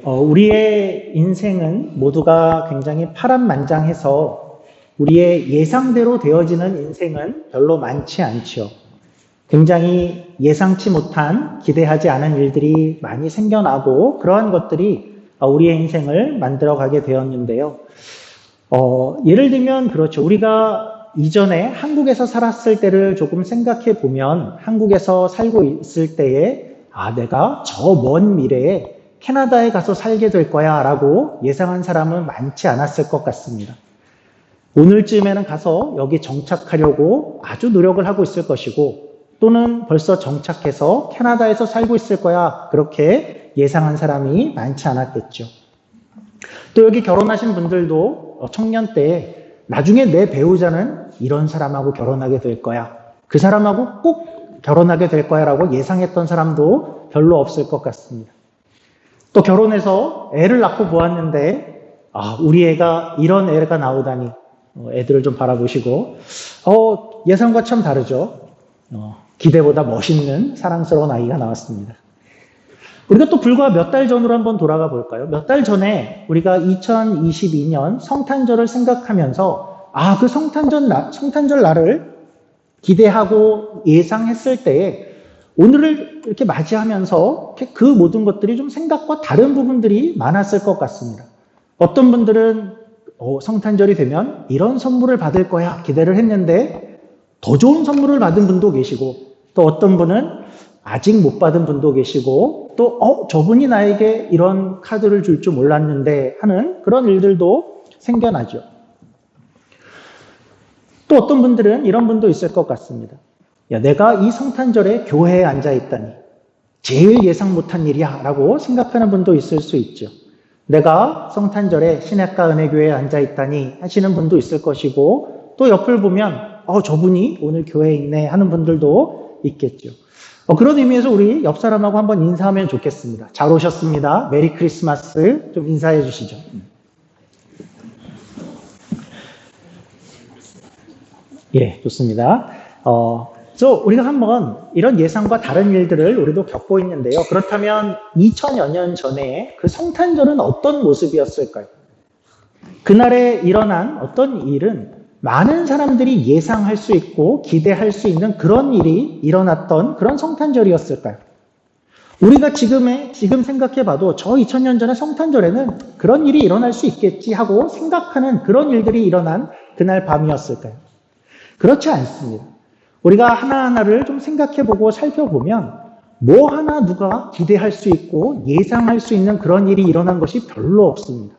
우리의 인생은 모두가 굉장히 파란만장해서 우리의 예상대로 되어지는 인생은 별로 많지 않죠. 굉장히 예상치 못한, 기대하지 않은 일들이 많이 생겨나고 그러한 것들이 우리의 인생을 만들어가게 되었는데요. 예를 들면 그렇죠. 우리가 이전에 한국에서 살았을 때를 조금 생각해 보면 한국에서 살고 있을 때에 내가 저 먼 미래에 캐나다에 가서 살게 될 거야 라고 예상한 사람은 많지 않았을 것 같습니다. 오늘쯤에는 가서 여기 정착하려고 아주 노력을 하고 있을 것이고 또는 벌써 정착해서 캐나다에서 살고 있을 거야 그렇게 예상한 사람이 많지 않았겠죠. 또 여기 결혼하신 분들도 청년 때 나중에 내 배우자는 이런 사람하고 결혼하게 될 거야. 그 사람하고 꼭 결혼하게 될 거야 라고 예상했던 사람도 별로 없을 것 같습니다. 또 결혼해서 애를 낳고 보았는데 우리 애가 이런 애가 나오다니 애들을 좀 바라보시고 예상과 참 다르죠. 기대보다 멋있는 사랑스러운 아이가 나왔습니다. 우리가 또 불과 몇 달 전으로 한번 돌아가 볼까요? 몇 달 전에 우리가 2022년 성탄절을 생각하면서 그 성탄절 날을 기대하고 예상했을 때에 오늘을 이렇게 맞이하면서 그 모든 것들이 좀 생각과 다른 부분들이 많았을 것 같습니다. 어떤 분들은 성탄절이 되면 이런 선물을 받을 거야 기대를 했는데 더 좋은 선물을 받은 분도 계시고 또 어떤 분은 아직 못 받은 분도 계시고 또 저분이 나에게 이런 카드를 줄 줄 몰랐는데 하는 그런 일들도 생겨나죠. 또 어떤 분들은 이런 분도 있을 것 같습니다. 내가 이 성탄절에 교회에 앉아있다니 제일 예상 못한 일이야 라고 생각하는 분도 있을 수 있죠. 내가 성탄절에 시냇가 은혜교회에 앉아있다니 하시는 분도 있을 것이고 또 옆을 보면 저분이 오늘 교회에 있네 하는 분들도 있겠죠. 그런 의미에서 우리 옆 사람하고 한번 인사하면 좋겠습니다. 잘 오셨습니다. 메리 크리스마스 좀 인사해 주시죠. 좋습니다. 우리가 한번 이런 예상과 다른 일들을 우리도 겪고 있는데요. 그렇다면 2000여 년 전에 그 성탄절은 어떤 모습이었을까요? 그날에 일어난 어떤 일은 많은 사람들이 예상할 수 있고 기대할 수 있는 그런 일이 일어났던 그런 성탄절이었을까요? 우리가 지금 생각해봐도 저 2000년 전의 성탄절에는 그런 일이 일어날 수 있겠지 하고 생각하는 그런 일들이 일어난 그날 밤이었을까요? 그렇지 않습니다. 우리가 하나하나를 좀 생각해보고 살펴보면 뭐 하나 누가 기대할 수 있고 예상할 수 있는 그런 일이 일어난 것이 별로 없습니다.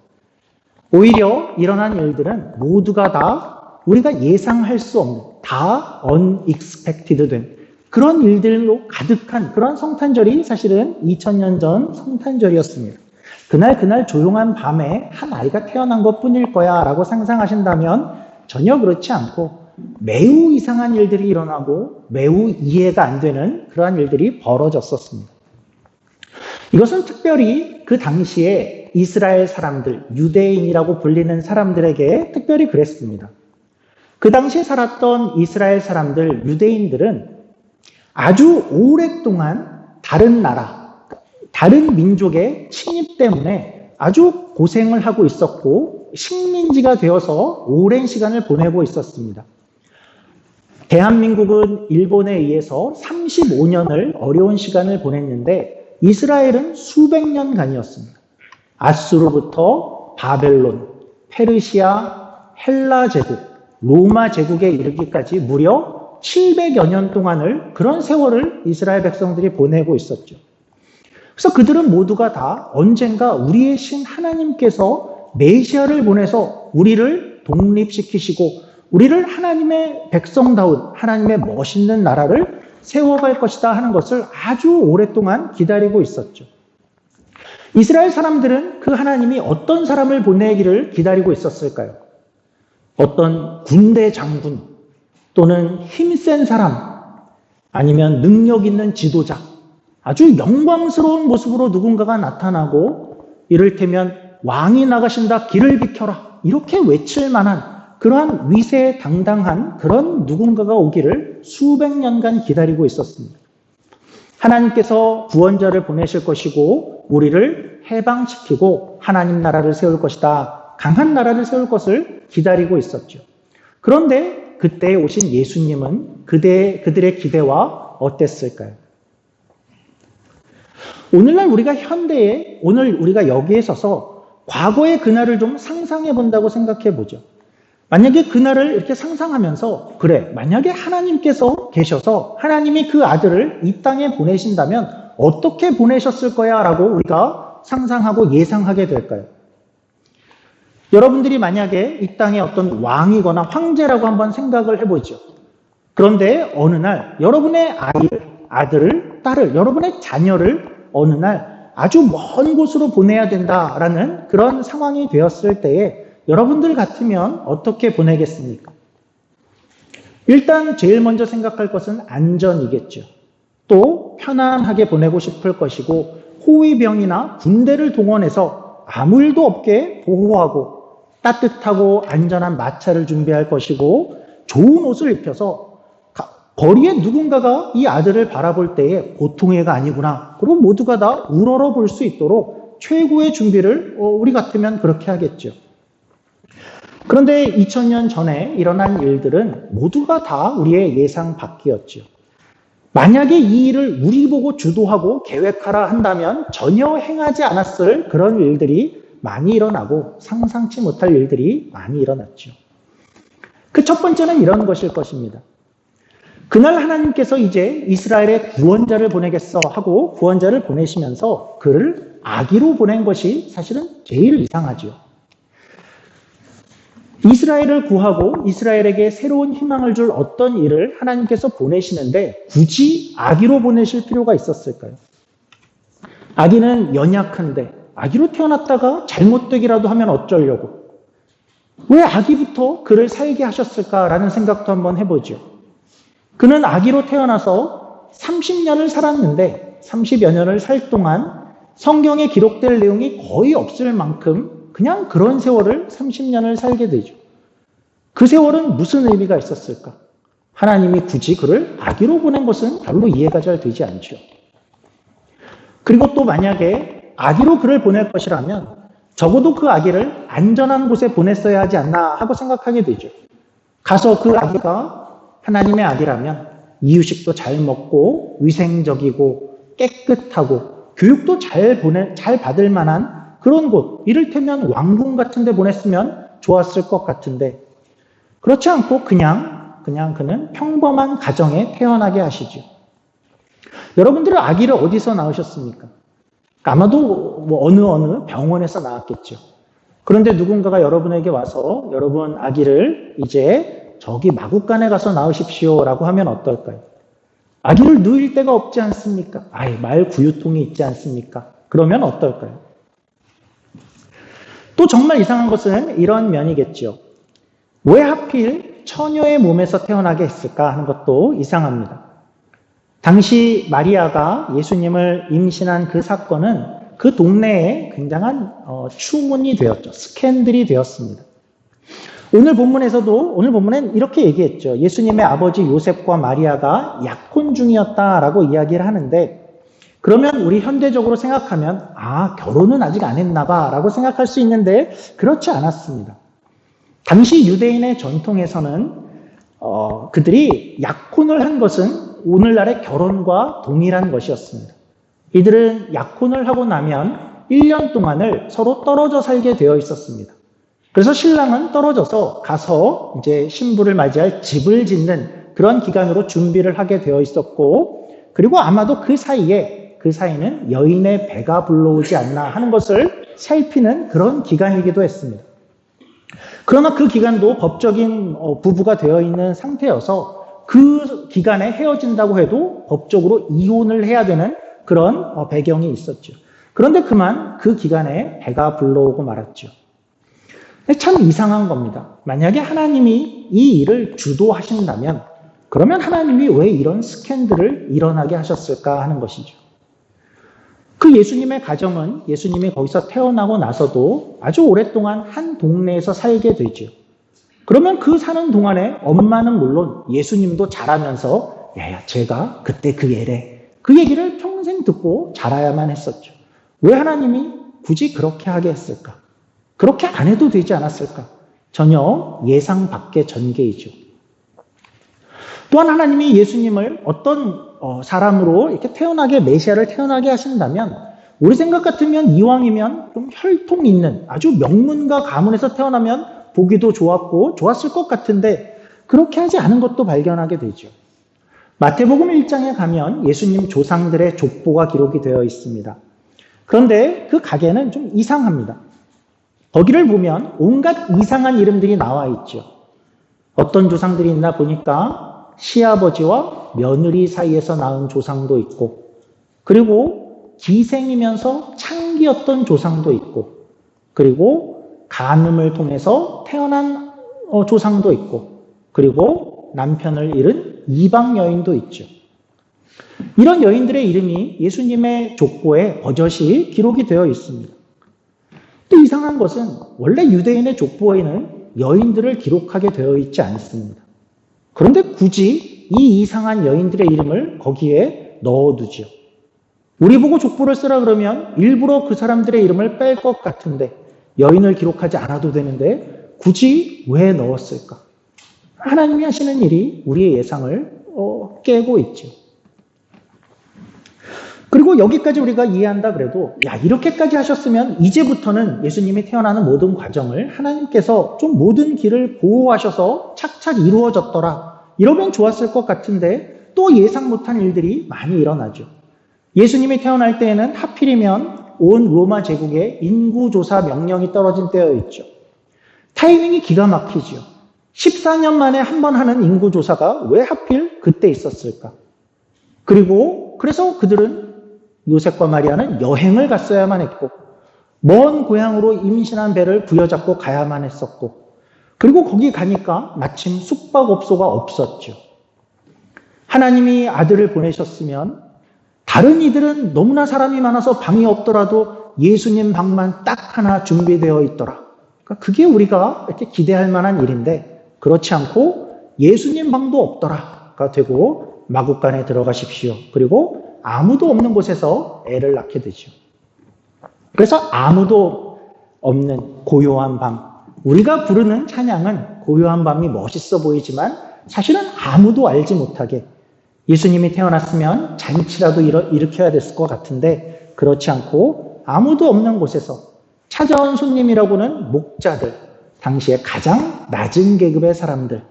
오히려 일어난 일들은 모두가 다 우리가 예상할 수 없는 다 unexpected 된 그런 일들로 가득한 그런 성탄절이 사실은 2000년 전 성탄절이었습니다. 그날 조용한 밤에 한 아이가 태어난 것뿐일 거야 라고 상상하신다면 전혀 그렇지 않고 매우 이상한 일들이 일어나고 매우 이해가 안 되는 그러한 일들이 벌어졌었습니다. 이것은 특별히 그 당시에 이스라엘 사람들, 유대인이라고 불리는 사람들에게 특별히 그랬습니다. 그 당시에 살았던 이스라엘 사람들, 유대인들은 아주 오랫동안 다른 나라, 다른 민족의 침입 때문에 아주 고생을 하고 있었고 식민지가 되어서 오랜 시간을 보내고 있었습니다. 대한민국은 일본에 의해서 35년을 어려운 시간을 보냈는데 이스라엘은 수백 년간이었습니다. 아수르부터 바벨론, 페르시아, 헬라 제국, 로마 제국에 이르기까지 무려 700여 년 동안을 그런 세월을 이스라엘 백성들이 보내고 있었죠. 그래서 그들은 모두가 다 언젠가 우리의 신 하나님께서 메시아를 보내서 우리를 독립시키시고 우리를 하나님의 백성다운 하나님의 멋있는 나라를 세워갈 것이다 하는 것을 아주 오랫동안 기다리고 있었죠. 이스라엘 사람들은 그 하나님이 어떤 사람을 보내기를 기다리고 있었을까요? 어떤 군대 장군 또는 힘센 사람 아니면 능력 있는 지도자 아주 영광스러운 모습으로 누군가가 나타나고 이를테면 왕이 나가신다 길을 비켜라 이렇게 외칠 만한 그러한 위세당당한 그런 누군가가 오기를 수백 년간 기다리고 있었습니다. 하나님께서 구원자를 보내실 것이고 우리를 해방시키고 하나님 나라를 세울 것이다. 강한 나라를 세울 것을 기다리고 있었죠. 그런데 그때 오신 예수님은 그들의 기대와 어땠을까요? 오늘날 우리가 현대에, 오늘 우리가 여기에 서서 과거의 그날을 좀 상상해 본다고 생각해 보죠. 만약에 그날을 이렇게 상상하면서, 그래, 만약에 하나님께서 계셔서 하나님이 그 아들을 이 땅에 보내신다면 어떻게 보내셨을 거야? 라고 우리가 상상하고 예상하게 될까요? 여러분들이 만약에 이 땅에 어떤 왕이거나 황제라고 한번 생각을 해보죠. 그런데 어느 날 여러분의 아들을, 딸을, 여러분의 자녀를 어느 날 아주 먼 곳으로 보내야 된다라는 그런 상황이 되었을 때에 여러분들 같으면 어떻게 보내겠습니까? 일단 제일 먼저 생각할 것은 안전이겠죠. 또 편안하게 보내고 싶을 것이고 호위병이나 군대를 동원해서 아무 일도 없게 보호하고 따뜻하고 안전한 마차를 준비할 것이고 좋은 옷을 입혀서 거리에 누군가가 이 아들을 바라볼 때에 보통의 애가 아니구나. 그리고 모두가 다 우러러 볼 수 있도록 최고의 준비를 우리 같으면 그렇게 하겠죠. 그런데 2000년 전에 일어난 일들은 모두가 다 우리의 예상 밖이었죠. 만약에 이 일을 우리 보고 주도하고 계획하라 한다면 전혀 행하지 않았을 그런 일들이 많이 일어나고 상상치 못할 일들이 많이 일어났죠. 그 첫 번째는 이런 것일 것입니다. 그날 하나님께서 이제 이스라엘의 구원자를 보내겠어 하고 구원자를 보내시면서 그를 아기로 보낸 것이 사실은 제일 이상하죠. 이스라엘을 구하고 이스라엘에게 새로운 희망을 줄 어떤 일을 하나님께서 보내시는데 굳이 아기로 보내실 필요가 있었을까요? 아기는 연약한데 아기로 태어났다가 잘못되기라도 하면 어쩌려고? 왜 아기부터 그를 살게 하셨을까라는 생각도 한번 해보죠. 그는 아기로 태어나서 30년을 살았는데 30여 년을 살 동안 성경에 기록될 내용이 거의 없을 만큼 그냥 그런 세월을 30년을 살게 되죠. 그 세월은 무슨 의미가 있었을까? 하나님이 굳이 그를 아기로 보낸 것은 별로 이해가 잘 되지 않죠. 그리고 또 만약에 아기로 그를 보낼 것이라면 적어도 그 아기를 안전한 곳에 보냈어야 하지 않나 하고 생각하게 되죠. 가서 그 아기가 하나님의 아기라면 이유식도 잘 먹고 위생적이고 깨끗하고 교육도 잘 받을 만한 그런 곳, 이를테면 왕궁 같은 데 보냈으면 좋았을 것 같은데 그렇지 않고 그냥 그는 평범한 가정에 태어나게 하시죠. 여러분들은 아기를 어디서 낳으셨습니까? 아마도 어느 병원에서 낳았겠죠. 그런데 누군가가 여러분에게 와서 여러분 아기를 이제 저기 마구간에 가서 낳으십시오라고 하면 어떨까요? 아기를 누일 데가 없지 않습니까? 말 구유통이 있지 않습니까? 그러면 어떨까요? 또 정말 이상한 것은 이런 면이겠죠. 왜 하필 처녀의 몸에서 태어나게 했을까 하는 것도 이상합니다. 당시 마리아가 예수님을 임신한 그 사건은 그 동네에 굉장한 추문이 되었죠. 스캔들이 되었습니다. 오늘 본문엔 이렇게 얘기했죠. 예수님의 아버지 요셉과 마리아가 약혼 중이었다라고 이야기를 하는데 그러면 우리 현대적으로 생각하면 결혼은 아직 안 했나 봐라고 생각할 수 있는데 그렇지 않았습니다. 당시 유대인의 전통에서는 그들이 약혼을 한 것은 오늘날의 결혼과 동일한 것이었습니다. 이들은 약혼을 하고 나면 1년 동안을 서로 떨어져 살게 되어 있었습니다. 그래서 신랑은 떨어져서 가서 이제 신부를 맞이할 집을 짓는 그런 기간으로 준비를 하게 되어 있었고, 그리고 아마도 그 사이는 여인의 배가 불러오지 않나 하는 것을 살피는 그런 기간이기도 했습니다. 그러나 그 기간도 법적인 부부가 되어 있는 상태여서 그 기간에 헤어진다고 해도 법적으로 이혼을 해야 되는 그런 배경이 있었죠. 그런데 그만 그 기간에 배가 불러오고 말았죠. 참 이상한 겁니다. 만약에 하나님이 이 일을 주도하신다면 그러면 하나님이 왜 이런 스캔들을 일어나게 하셨을까 하는 것이죠. 그 예수님의 가정은 예수님이 거기서 태어나고 나서도 아주 오랫동안 한 동네에서 살게 되죠. 그러면 그 사는 동안에 엄마는 물론 예수님도 자라면서 제가 그때 그 애래 그 얘기를 평생 듣고 자라야만 했었죠. 왜 하나님이 굳이 그렇게 하게 했을까? 그렇게 안 해도 되지 않았을까? 전혀 예상 밖의 전개이죠. 또한 하나님이 예수님을 어떤 사람으로 이렇게 태어나게, 메시아를 태어나게 하신다면, 우리 생각 같으면 이왕이면 좀 혈통 있는 아주 명문과 가문에서 태어나면 보기도 좋았고 좋았을 것 같은데 그렇게 하지 않은 것도 발견하게 되죠. 마태복음 1장에 가면 예수님 조상들의 족보가 기록이 되어 있습니다. 그런데 그 가게는 좀 이상합니다. 거기를 보면 온갖 이상한 이름들이 나와 있죠. 어떤 조상들이 있나 보니까 시아버지와 며느리 사이에서 낳은 조상도 있고, 그리고 기생이면서 창기였던 조상도 있고, 그리고 간음을 통해서 태어난 조상도 있고, 그리고 남편을 잃은 이방 여인도 있죠. 이런 여인들의 이름이 예수님의 족보에 버젓이 기록이 되어 있습니다. 또 이상한 것은 원래 유대인의 족보에는 여인들을 기록하게 되어 있지 않습니다. 그런데 굳이 이 이상한 여인들의 이름을 거기에 넣어두죠. 우리 보고 족보를 쓰라 그러면 일부러 그 사람들의 이름을 뺄 것 같은데 여인을 기록하지 않아도 되는데 굳이 왜 넣었을까? 하나님이 하시는 일이 우리의 예상을 깨고 있죠. 그리고 여기까지 우리가 이해한다 그래도 이렇게까지 하셨으면 이제부터는 예수님이 태어나는 모든 과정을 하나님께서 좀 모든 길을 보호하셔서 착착 이루어졌더라. 이러면 좋았을 것 같은데 또 예상 못한 일들이 많이 일어나죠. 예수님이 태어날 때에는 하필이면 온 로마 제국에 인구조사 명령이 떨어진 때였죠. 타이밍이 기가 막히죠. 14년 만에 한 번 하는 인구조사가 왜 하필 그때 있었을까? 그리고 그래서 그들은 요셉과 마리아는 여행을 갔어야만 했고, 먼 고향으로 임신한 배를 부여잡고 가야만 했었고, 그리고 거기 가니까 마침 숙박업소가 없었죠. 하나님이 아들을 보내셨으면 다른 이들은 너무나 사람이 많아서 방이 없더라도 예수님 방만 딱 하나 준비되어 있더라. 그러니까 그게 우리가 이렇게 기대할 만한 일인데 그렇지 않고 예수님 방도 없더라가 되고 마구간에 들어가십시오. 그리고 아무도 없는 곳에서 애를 낳게 되죠. 그래서 아무도 없는 고요한 밤. 우리가 부르는 찬양은 고요한 밤이 멋있어 보이지만 사실은 아무도 알지 못하게 예수님이 태어났으면 잔치라도 일으켜야 됐을 것 같은데 그렇지 않고 아무도 없는 곳에서 찾아온 손님이라고는 목자들, 당시에 가장 낮은 계급의 사람들,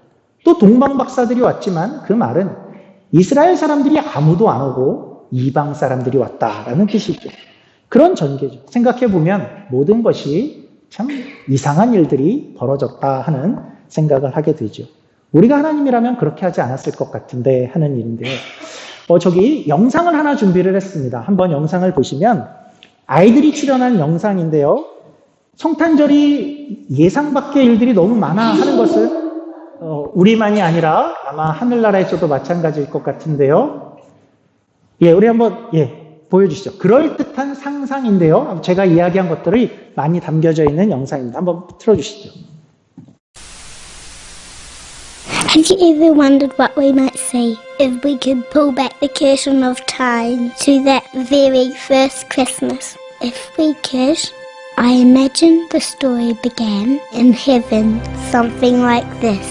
또 동방박사들이 왔지만 그 말은 이스라엘 사람들이 아무도 안 오고 이방 사람들이 왔다라는 뜻이죠. 그런 전개죠. 생각해보면 모든 것이 참 이상한 일들이 벌어졌다 하는 생각을 하게 되죠. 우리가 하나님이라면 그렇게 하지 않았을 것 같은데 하는 일인데요. 저기 영상을 하나 준비를 했습니다. 한번 영상을 보시면 아이들이 출연한 영상인데요. 성탄절이 예상 밖의 일들이 너무 많아 하는 것은 우리만이 아니라 아마 하늘나라에서도 마찬가지일 것 같은데요. 우리 한번 보여주시죠. 그럴듯한 상상인데요. 제가 이야기한 것들이 많이 담겨져 있는 영상입니다. 한번 틀어주시죠. Have you ever wondered what we might see if we could pull back the curtain of time to that very first Christmas? If we could, I imagine the story began in heaven, something like this.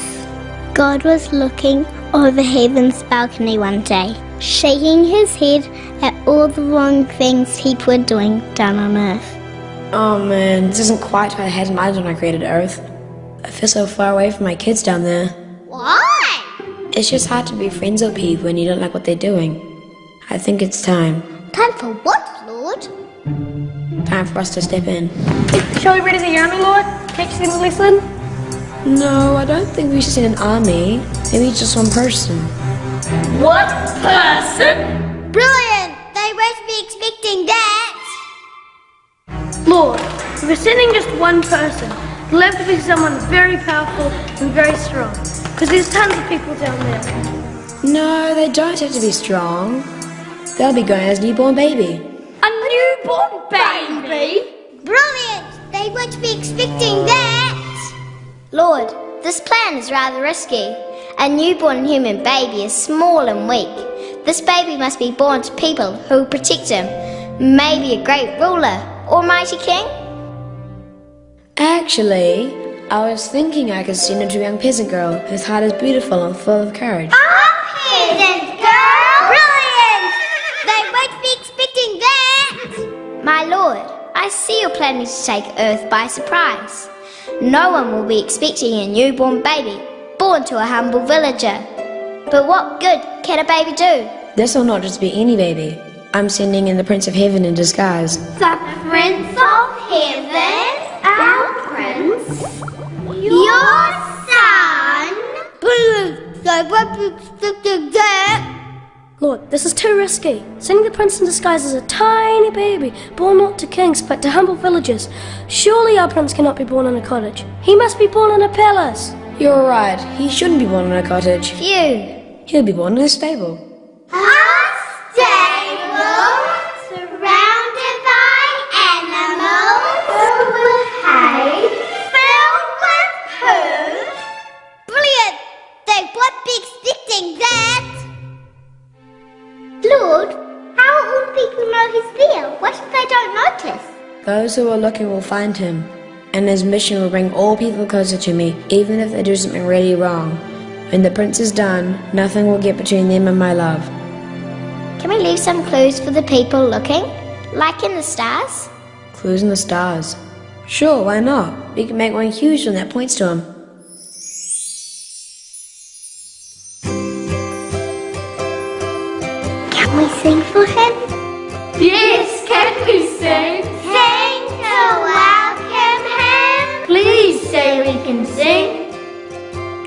God was looking over heaven's balcony one day, shaking his head at all the wrong things people were doing down on earth. Oh man, this isn't quite what I had imagined when I created Earth. I feel so far away from my kids down there. Why? It's just hard to be friends with people when you don't like what they're doing. I think it's time. Time for what, Lord? Time for us to step in. Shall we read as a army, Lord? Teach them a lesson? No, I don't think we should send an army. Maybe just one person. What person? Brilliant! They won't be expecting that! Lord, if we're sending just one person, it'll have to be someone very powerful and very strong. Because there's tons of people down there. No, they don't have to be strong. They'll be going as a newborn baby. A newborn baby? Brilliant! They won't be expecting that! Lord, this plan is rather risky. A newborn human baby is small and weak. This baby must be born to people who will protect him. Maybe a great ruler or mighty king? Actually, I was thinking I could send it to a young peasant girl whose heart is beautiful and full of courage. Peasant girl! Brilliant! They won't be expecting that! My lord, I see you're planning to take Earth by surprise. No one will be expecting a newborn baby, born to a humble villager. But what good can a baby do? This will not just be any baby. I'm sending in the Prince of Heaven in disguise. The Prince of Heaven? Our Prince? Your son? Please, they won't be expecting that! Lord, this is too risky. Sending the prince in disguise as a tiny baby, born not to kings but to humble villagers. Surely our prince cannot be born in a cottage. He must be born in a palace. You're right, he shouldn't be born in a cottage. Phew. He'll be born in a stable. A stable surrounded by animals with hay filled with poo. Brilliant! They won't be expecting that. Lord, how will all people know he's there? What if they don't notice? Those who are looking will find him, and his mission will bring all people closer to me, even if they do something really wrong. When the prince is done, nothing will get between them and my love. Can we leave some clues for the people looking? Like in the stars? Clues in the stars. Sure, why not? We can make one huge one that points to him. Can we sing for him? Yes, can we sing? Sing to welcome him. Please say we can sing.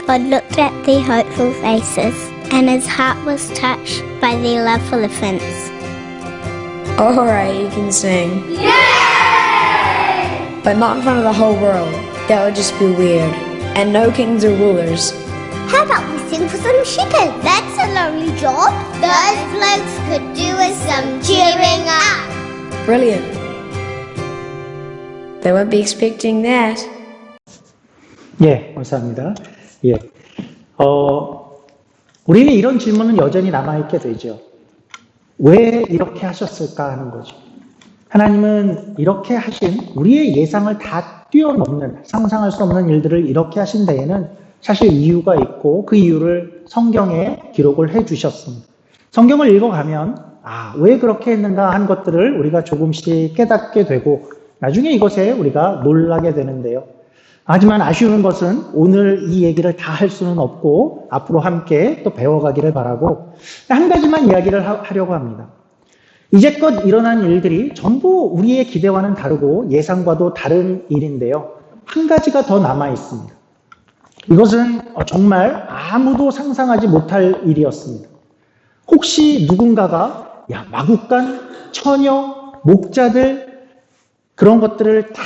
God looked at their hopeful faces, and his heart was touched by their love for the prince. Alright, you can sing. Yay! But not in front of the whole world. That would just be weird. And no kings or rulers. How about we sing for some shepherds? That's a lonely job. Those blokes could do with some cheering up. Brilliant. They won't be expecting that. 예, 감사합니다. 예. 우리는 이런 질문은 여전히 남아있게 되죠. 왜 이렇게 하셨을까 하는 거죠. 하나님은 이렇게 하신 우리의 예상을 다 뛰어넘는 상상할 수 없는 일들을 이렇게 하신 데에는 사실 이유가 있고 그 이유를 성경에 기록을 해 주셨습니다. 성경을 읽어가면 왜 그렇게 했는가 한 것들을 우리가 조금씩 깨닫게 되고 나중에 이것에 우리가 놀라게 되는데요. 하지만 아쉬운 것은 오늘 이 얘기를 다 할 수는 없고 앞으로 함께 또 배워가기를 바라고 한 가지만 이야기를 하려고 합니다. 이제껏 일어난 일들이 전부 우리의 기대와는 다르고 예상과도 다른 일인데요. 한 가지가 더 남아 있습니다. 이것은 정말 아무도 상상하지 못할 일이었습니다. 혹시 누군가가 마국간, 처녀, 목자들 그런 것들을 다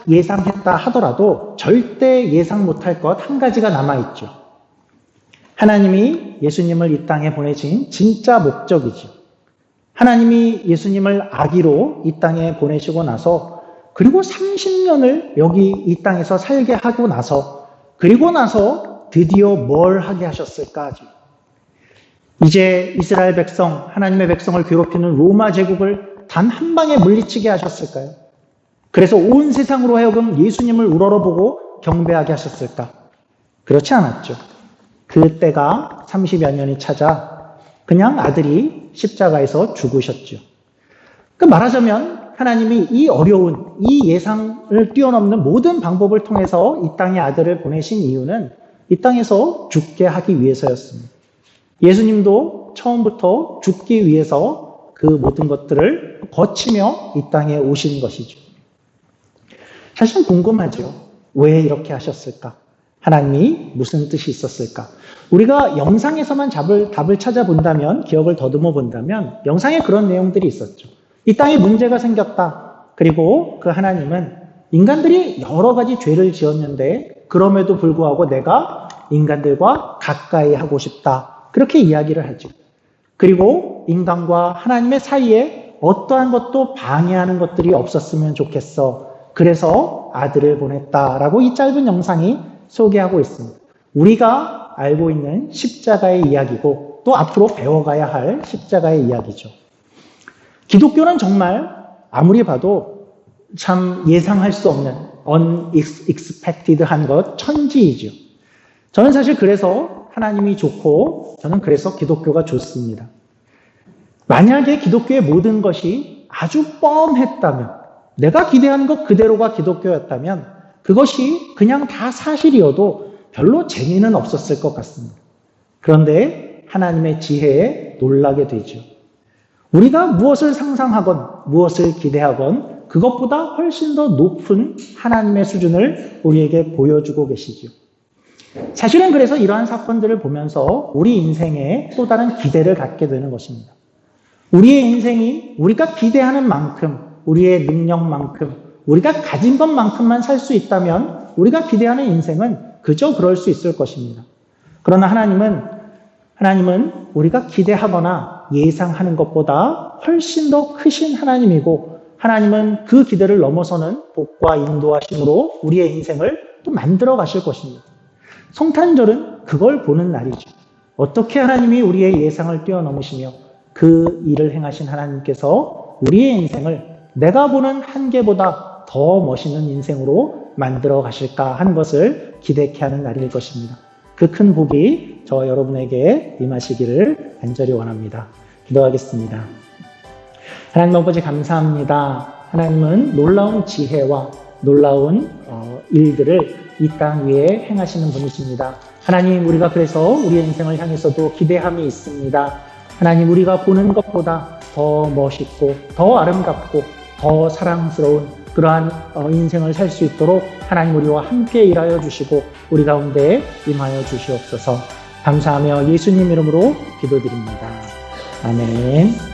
예상했다 하더라도 절대 예상 못할 것 한 가지가 남아있죠. 하나님이 예수님을 이 땅에 보내신 진짜 목적이죠. 하나님이 예수님을 아기로 이 땅에 보내시고 나서 그리고 30년을 여기 이 땅에서 살게 하고 나서 그리고 나서 드디어 뭘 하게 하셨을까? 이제 이스라엘 백성, 하나님의 백성을 괴롭히는 로마 제국을 단 한 방에 물리치게 하셨을까요? 그래서 온 세상으로 하여금 예수님을 우러러보고 경배하게 하셨을까? 그렇지 않았죠. 그때가 30여 년이 찾아 그냥 아들이 십자가에서 죽으셨죠. 말하자면 하나님이 이 어려운, 이 예상을 뛰어넘는 모든 방법을 통해서 이 땅에 아들을 보내신 이유는 이 땅에서 죽게 하기 위해서였습니다. 예수님도 처음부터 죽기 위해서 그 모든 것들을 거치며 이 땅에 오신 것이죠. 사실 궁금하죠. 왜 이렇게 하셨을까? 하나님이 무슨 뜻이 있었을까? 우리가 영상에서만 답을 찾아본다면, 기억을 더듬어 본다면 영상에 그런 내용들이 있었죠. 이 땅에 문제가 생겼다. 그리고 그 하나님은 인간들이 여러 가지 죄를 지었는데 그럼에도 불구하고 내가 인간들과 가까이 하고 싶다. 그렇게 이야기를 하죠. 그리고 인간과 하나님의 사이에 어떠한 것도 방해하는 것들이 없었으면 좋겠어. 그래서 아들을 보냈다라고 이 짧은 영상이 소개하고 있습니다. 우리가 알고 있는 십자가의 이야기고 또 앞으로 배워가야 할 십자가의 이야기죠. 기독교는 정말 아무리 봐도 참 예상할 수 없는 unexpected한 것, 천지이죠. 저는 사실 그래서 하나님이 좋고 저는 그래서 기독교가 좋습니다. 만약에 기독교의 모든 것이 아주 뻔했다면, 내가 기대한 것 그대로가 기독교였다면 그것이 그냥 다 사실이어도 별로 재미는 없었을 것 같습니다. 그런데 하나님의 지혜에 놀라게 되죠. 우리가 무엇을 상상하건 무엇을 기대하건 그것보다 훨씬 더 높은 하나님의 수준을 우리에게 보여주고 계시죠. 사실은 그래서 이러한 사건들을 보면서 우리 인생에 또 다른 기대를 갖게 되는 것입니다. 우리의 인생이 우리가 기대하는 만큼, 우리의 능력만큼, 우리가 가진 것만큼만 살 수 있다면 우리가 기대하는 인생은 그저 그럴 수 있을 것입니다. 그러나 하나님은 우리가 기대하거나 예상하는 것보다 훨씬 더 크신 하나님이고, 하나님은 그 기대를 넘어서는 복과 인도하심으로 우리의 인생을 또 만들어 가실 것입니다. 성탄절은 그걸 보는 날이죠. 어떻게 하나님이 우리의 예상을 뛰어넘으시며 그 일을 행하신 하나님께서 우리의 인생을 내가 보는 한계보다 더 멋있는 인생으로 만들어 가실까 하는 것을 기대케 하는 날일 것입니다. 그 큰 복이 저와 여러분에게 임하시기를 간절히 원합니다. 기도하겠습니다. 하나님 아버지 감사합니다. 하나님은 놀라운 지혜와 놀라운 일들을 이 땅 위에 행하시는 분이십니다. 하나님, 우리가 그래서 우리의 인생을 향해서도 기대함이 있습니다. 하나님, 우리가 보는 것보다 더 멋있고 더 아름답고 더 사랑스러운 그러한 인생을 살 수 있도록 하나님 우리와 함께 일하여 주시고 우리 가운데 임하여 주시옵소서. 감사하며 예수님 이름으로 기도드립니다. 아멘.